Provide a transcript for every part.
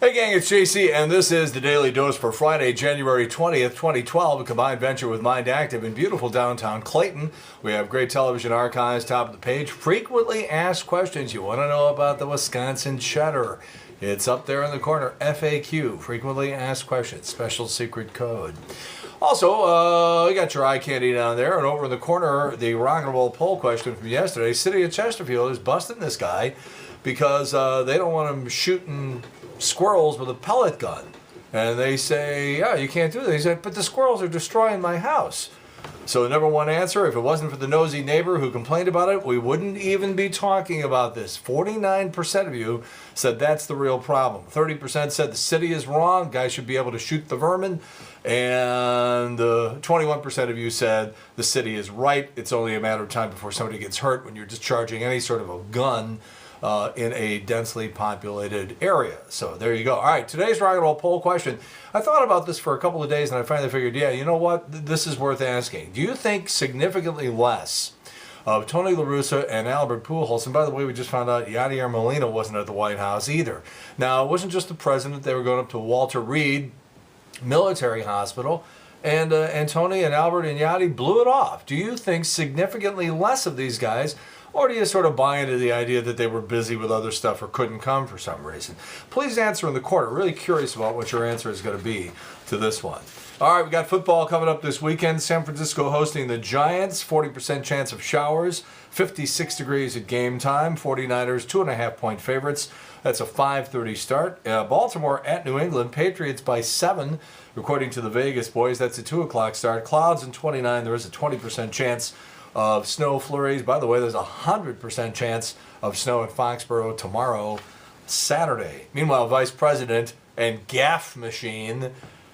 Hey gang, it's JC, and this is the Daily Dose for Friday, January 20th, 2012, a combined venture with Mind Active in beautiful downtown Clayton. We have great television archives, top of the page, frequently asked questions you want to know about the Wisconsin Cheddar. It's up there in the corner, FAQ, frequently asked questions, special secret code. Also, you got your eye candy down there, and over in the corner, the rock and roll poll question from yesterday. City of Chesterfield is busting this guy because they don't want him shooting squirrels with a pellet gun. And they say, yeah, you can't do that. He said, but the squirrels are destroying my house. So the number one answer, if it wasn't for the nosy neighbor who complained about it, we wouldn't even be talking about this. 49% of you said that's the real problem. 30% said the city is wrong, guys should be able to shoot the vermin. And 21% of you said the city is right. It's only a matter of time before somebody gets hurt when you're discharging any sort of a gun in a densely populated area. So there you go. All right, today's rock and roll poll question. I thought about this for a couple of days and I finally figured, yeah, you know what? This is worth asking. Do you think significantly less of Tony La Russa and Albert Pujols? And by the way, we just found out Yadier Molina wasn't at the White House either. Now, it wasn't just the president. They were going up to Walter Reed Military Hospital. And Tony and Albert and Yadi blew it off. Do you think significantly less of these guys, or do you sort of buy into the idea that they were busy with other stuff or couldn't come for some reason? Please answer in the corner. Really curious about what your answer is going to be to this one. All right, we got football coming up this weekend. San Francisco hosting the Giants, 40% chance of showers, 56 degrees at game time. 49ers, 2.5-point favorites. That's a 5:30 start. Baltimore at New England, Patriots by 7, according to the Vegas boys. That's a 2 o'clock start. Clouds and 29. There is a 20% chance of snow flurries. By the way, there's a 100% chance of snow in Foxborough tomorrow, Saturday. Meanwhile, Vice President and gaffe machine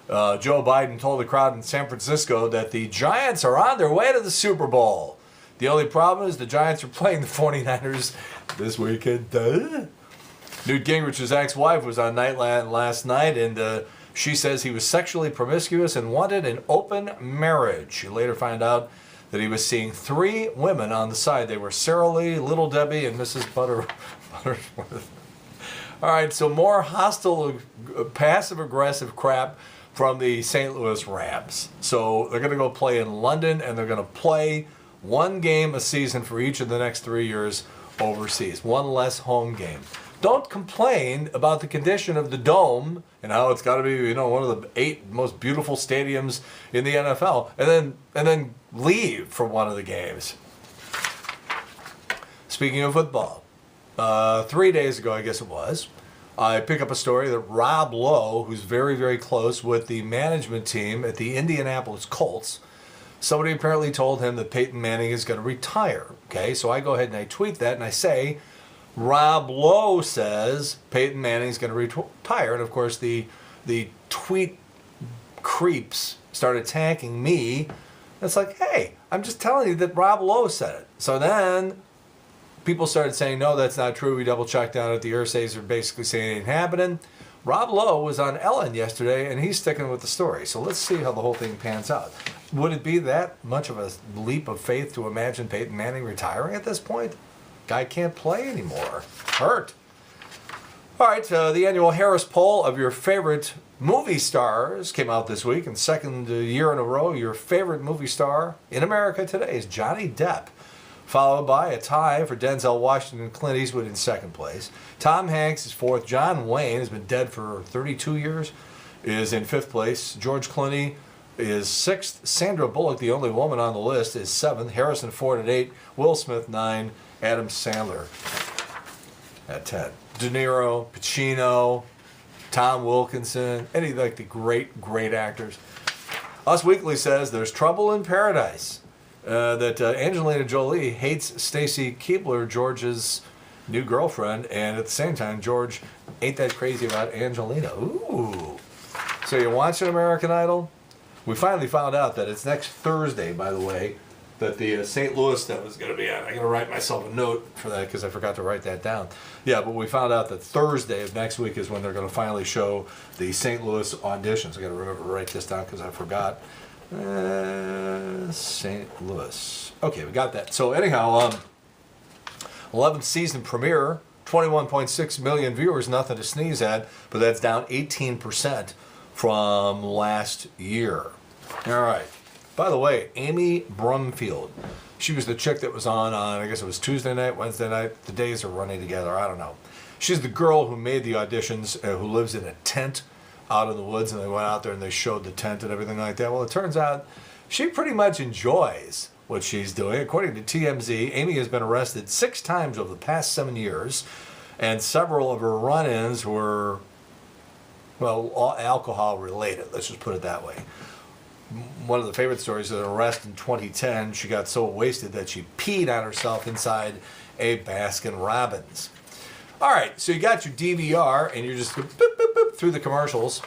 Joe Biden told the crowd in San Francisco that the Giants are on their way to the Super Bowl. The only problem is the Giants are playing the 49ers this weekend. Newt Gingrich's ex-wife was on Nightland last night, and she says he was sexually promiscuous and wanted an open marriage. She later found out that he was seeing 3 women on the side. They were Sarah Lee, Little Debbie, and Mrs. Butterworth. All right, so more hostile, passive-aggressive crap from the St. Louis Rams. So they're going to go play in London, and they're going to play 1 game a season for each of the next 3 years overseas. 1 less home game. Don't complain about the condition of the Dome and how it's got to be, you know, one of the 8 most beautiful stadiums in the NFL, and then leave for one of the games. Speaking of football, 3 days ago, I guess it was, I pick up a story that Rob Lowe, who's very, very close with the management team at the Indianapolis Colts, somebody apparently told him that Peyton Manning is going to retire. Okay, so I go ahead and I tweet that and I say, Rob Lowe says Peyton Manning's going to retire. And of course, the tweet creeps start attacking me. It's like, hey, I'm just telling you that Rob Lowe said it. So then people started saying, no, that's not true. We double checked down at the Ursays are basically saying it ain't happening. Rob Lowe was on Ellen yesterday, and he's sticking with the story. So let's see how the whole thing pans out. Would it be that much of a leap of faith to imagine Peyton Manning retiring at this point? Guy can't play anymore. Hurt. All right, the annual Harris poll of your favorite movie stars came out this week, and second year in a row, your favorite movie star in America today is Johnny Depp, followed by a tie for Denzel Washington and Clint Eastwood in second place. Tom Hanks is fourth. John Wayne has been dead for 32 years, is in fifth place. George Clooney is sixth. Sandra Bullock, the only woman on the list, is seventh. Harrison Ford at 8. Will Smith 9. Adam Sandler at 10. De Niro, Pacino, Tom Wilkinson, any like the great, great actors. Us Weekly says there's trouble in paradise. That Angelina Jolie hates Stacy Keibler, George's new girlfriend, and at the same time, George ain't that crazy about Angelina. Ooh. So you're watching American Idol? We finally found out that it's next Thursday, by the way, that the St. Louis stuff is going to be on. I'm going to write myself a note for that because I forgot to write that down. Yeah, but we found out that Thursday of next week is when they're going to finally show the St. Louis auditions. I got to remember to write this down because I forgot. St. Louis. Okay, we got that. So anyhow, 11th season premiere 21.6 million viewers, nothing to sneeze at, but that's down 18% from last year. All right. By the way, Amy Brumfield, she was the chick that was on, I guess it was Tuesday night, Wednesday night. The days are running together. I don't know. She's the girl who made the auditions, who lives in a tent out in the woods, and they went out there and they showed the tent and everything like that. Well, it turns out she pretty much enjoys what she's doing. According to TMZ, Amy has been arrested 6 times over the past 7 years, and several of her run-ins were, well, alcohol related. Let's just put it that way. One of the favorite stories is an arrest in 2010. She got so wasted that she peed on herself inside a Baskin Robbins. All right, so you got your DVR, and you're just boop, boop, boop, through the commercials.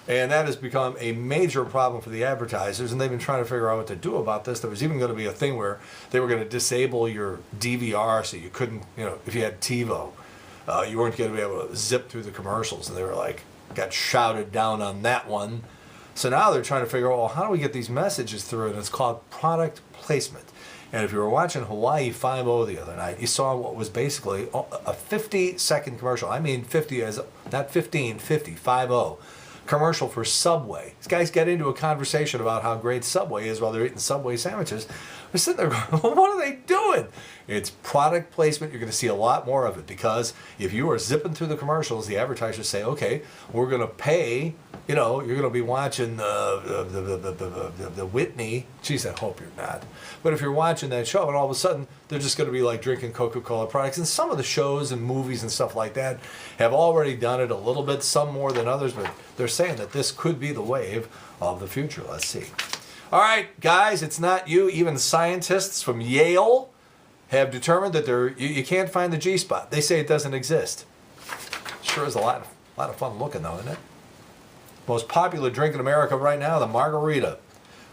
And that has become a major problem for the advertisers, and they've been trying to figure out what to do about this. There was even going to be a thing where they were going to disable your DVR so you couldn't, if you had TiVo, you weren't going to be able to zip through the commercials. And they were like, got shouted down on that one. So now they're trying to figure out, well, how do we get these messages through? And it's called product placement. And if you were watching Hawaii Five-0 the other night, you saw what was basically a 50-second commercial. I mean 50 as, not 15, 50, 5-0. Commercial for Subway. These guys get into a conversation about how great Subway is while they're eating Subway sandwiches. We're sitting there going, well, what are they doing? It's product placement. You're going to see a lot more of it, because if you are zipping through the commercials, the advertisers say, okay, we're going to pay, you're going to be watching the Whitney. Geez, I hope you're not. But if you're watching that show, and all of a sudden they're just going to be like drinking Coca-Cola products. And some of the shows and movies and stuff like that have already done it a little bit, some more than others, but they're saying that this could be the wave of the future. Let's see. All right, guys, it's not you. Even scientists from Yale have determined that you can't find the G-spot. They say it doesn't exist. Sure is a lot of fun looking, though, isn't it? Most popular drink in America right now, the margarita,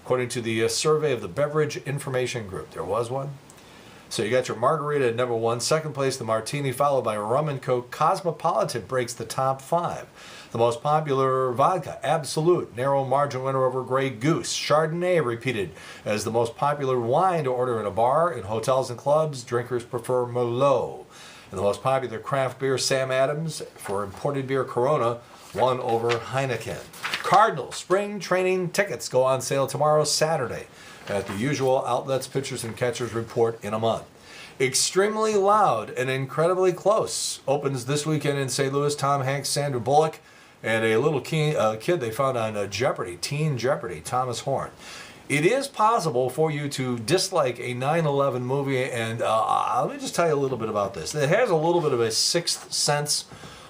according to the survey of the Beverage Information Group. There was one. So you got your margarita at number 1. Second place, the martini, followed by rum and coke. Cosmopolitan breaks the top 5. The most popular vodka, Absolute, narrow margin winner over Grey Goose. Chardonnay repeated as the most popular wine to order in a bar. In hotels and clubs, drinkers prefer Merlot. And the most popular craft beer, Sam Adams. For imported beer, Corona won over Heineken. Cardinal spring training tickets go on sale tomorrow, Saturday, at the usual outlets. Pitchers and catchers report in a month. Extremely Loud and Incredibly Close opens this weekend in St. Louis. Tom Hanks, Sandra Bullock, and a little kid they found on Jeopardy, Teen Jeopardy, Thomas Horn. It is possible for you to dislike a 9/11 movie, and let me just tell you a little bit about this. It has a little bit of a Sixth Sense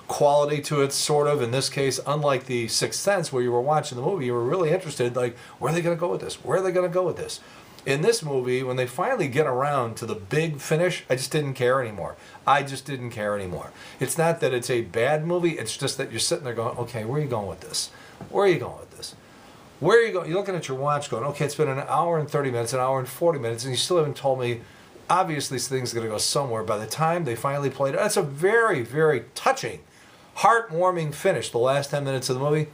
quality to it, sort of. In this case, unlike the Sixth Sense, where you were watching the movie, you were really interested, like, where are they going to go with this? Where are they going to go with this? In this movie, when they finally get around to the big finish, I just didn't care anymore. I just didn't care anymore. It's not that it's a bad movie, it's just that you're sitting there going, okay, where are you going with this? Where are you going with this? Where are you going? You're looking at your watch going, okay, it's been an hour and 30 minutes, an hour and 40 minutes, and you still haven't told me, obviously this thing's going to go somewhere. By the time they finally played it, that's a very, very touching, heartwarming finish. The last 10 minutes of the movie,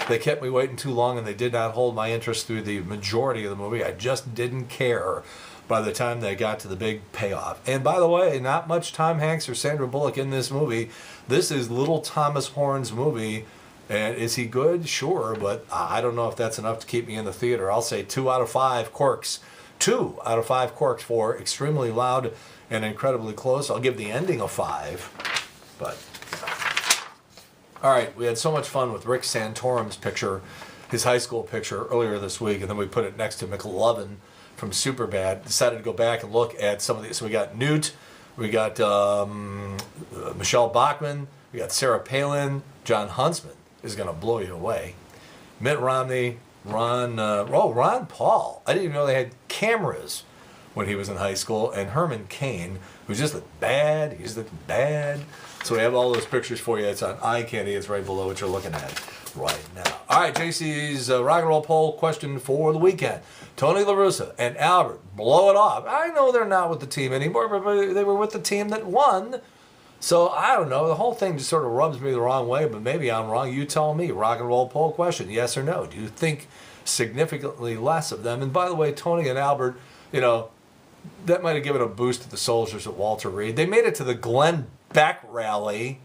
they kept me waiting too long, and they did not hold my interest through the majority of the movie. I just didn't care by the time they got to the big payoff. And by the way, not much Tom Hanks or Sandra Bullock in this movie. This is little Thomas Horn's movie. And is he good? Sure, but I don't know if that's enough to keep me in the theater. I'll say 2 out of 5 corks. 2 out of 5 corks for Extremely Loud and Incredibly Close. I'll give the ending a 5, but... All right, we had so much fun with Rick Santorum's picture, his high school picture, earlier this week, and then we put it next to McLovin from Superbad. Decided to go back and look at some of these. So we got Newt, we got Michelle Bachmann, we got Sarah Palin, John Huntsman is going to blow you away, Mitt Romney, Ron Paul. I didn't even know they had cameras when he was in high school, and Herman Cain, who just looked bad. He's looking bad. So we have all those pictures for you. It's on Eye Candy. It's right below what you're looking at right now. All right, JC's rock and roll poll question for the weekend. Tony La Russa and Albert blow it off. I know they're not with the team anymore, but they were with the team that won. So I don't know. The whole thing just sort of rubs me the wrong way, but maybe I'm wrong. You tell me. Rock and roll poll question, yes or no? Do you think significantly less of them? And by the way, Tony and Albert, that might have given a boost to the soldiers at Walter Reed. They made it to the Glen back rally.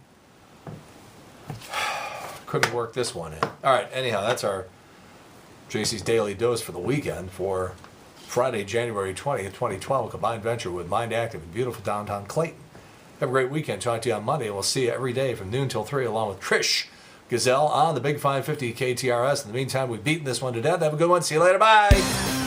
Couldn't work this one in. All right, anyhow, that's our JC's Daily Dose for the weekend for Friday, January 20th, 2012, a combined venture with Mind Active in beautiful downtown Clayton. Have a great weekend. Talk to you on Monday, and we'll see you every day from noon till 3 along with Trish Gazelle on the Big 550 KTRS. In the meantime, we've beaten this one to death. Have a good one. See you later. Bye.